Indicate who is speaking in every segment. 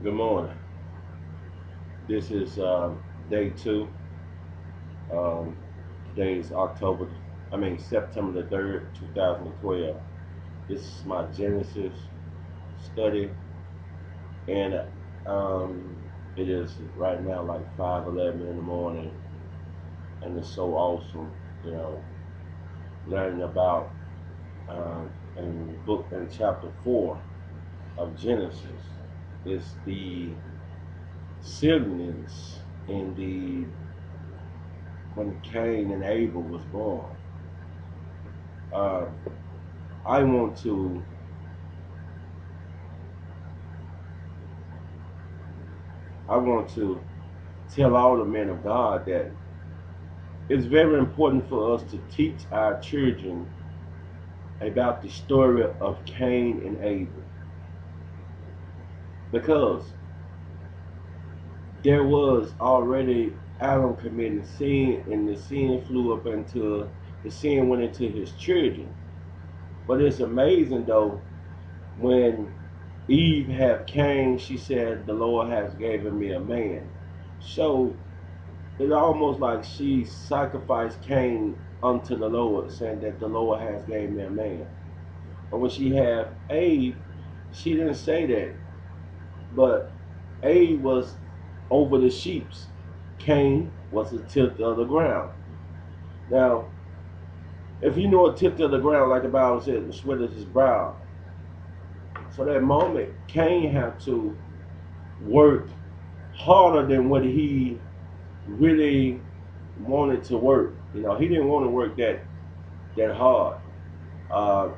Speaker 1: Good morning. This is day two. Um, Today is September the 3rd, 2012. This is my Genesis study, and um, it is right now like 5:11 in the morning, and it's so awesome, you know, learning about in chapter 4 of Genesis. It's the siblings in the when Cain and Abel was born. Uh, I want to I want to tell all the men of God that it's very important for us to teach our children about the story of Cain and Abel, because there was already Adam committing sin, and the sin went into his children. But it's amazing though, when Eve had Cain, she said, "The Lord has given me a man." So it's almost like she sacrificed Cain unto the Lord, saying that the Lord has gave me a man. But when she had Abe, she didn't say that. But Abe was over the sheeps. Cain was the tip of the ground. Now, if you know a tip of the ground, like the Bible says, the sweat is his brow. So that moment, Cain had to work harder than what he really wanted to work. He didn't want to work that hard. Uh,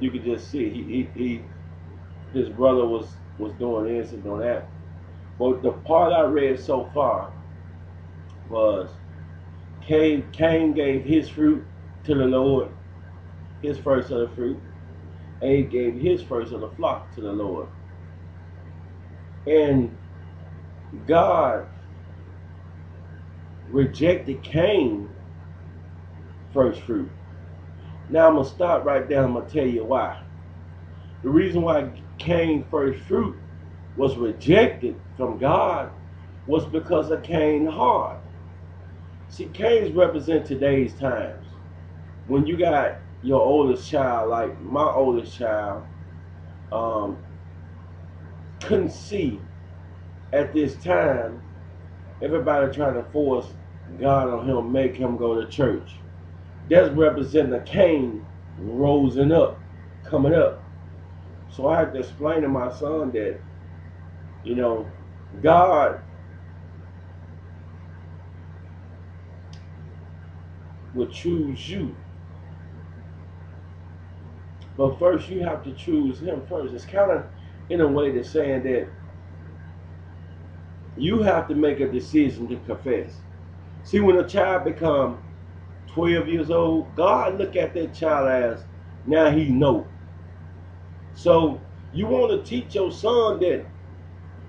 Speaker 1: you could just see his brother was doing this and doing that. But the part I read so far was Cain gave his fruit to the Lord, his first of the fruit. Abe gave his first of the flock to the Lord. And God rejected Cain first fruit. Now I'm gonna stop right there. I'm gonna tell you why. The reason why Cain first fruit was rejected from God was because of Cain's heart. See, Cain's represent today's times. When you got your oldest child, like my oldest child, um, couldn't see at this time, everybody trying to force God on him, make him go to church. That's representing a Cain rising up, coming up. So I had to explain to my son that, you know, God will choose you. But first, you have to choose Him first. It's kind of, in a way, they're saying that you have to make a decision to confess. See, when a child becomes 12 years old, God look at that child as now he know. So you want to teach your son that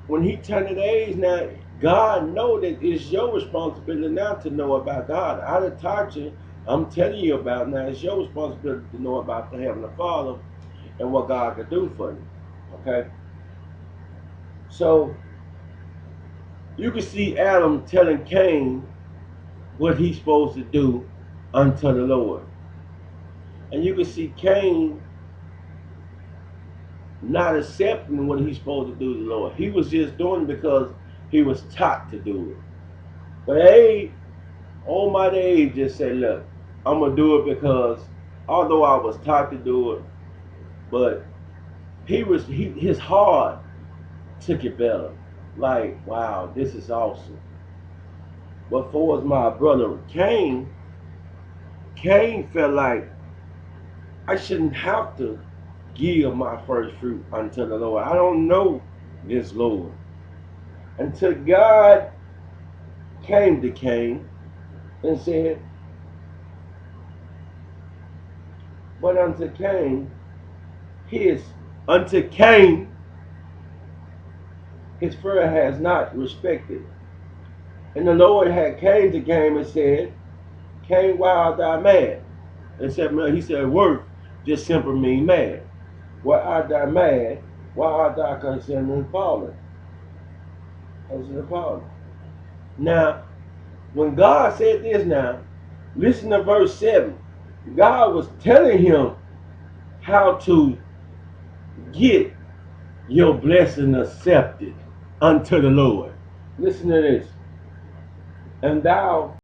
Speaker 1: when he turn that age, now God know that it's your responsibility now to know about God. I done taught you. I'm telling you about now. It's your responsibility to know about the Heavenly Father and what God can do for you. Okay? So you can see Adam telling Cain what he's supposed to do unto the Lord. And you can see Cain not accepting what he's supposed to do to the Lord. He was just doing it because he was taught to do it. But Abe, Almighty Abe just said, look, I'm going to do it because although I was taught to do it, but his heart took it better. Like, wow, this is awesome. But for my brother Cain felt like I shouldn't have to give my first fruit unto the Lord. I don't know this Lord. Until God came to Cain and said, but his unto Cain his friend has not respected. And the Lord had came to Cain and said, Cain, why art thou mad? And said, he said, worth just simply mean mad. Why art thou mad? Why art thou concerning and fallen? As the Father. Now, when God said this now, listen to verse 7. God was telling him how to get your blessing accepted unto the Lord. Listen to this. And thou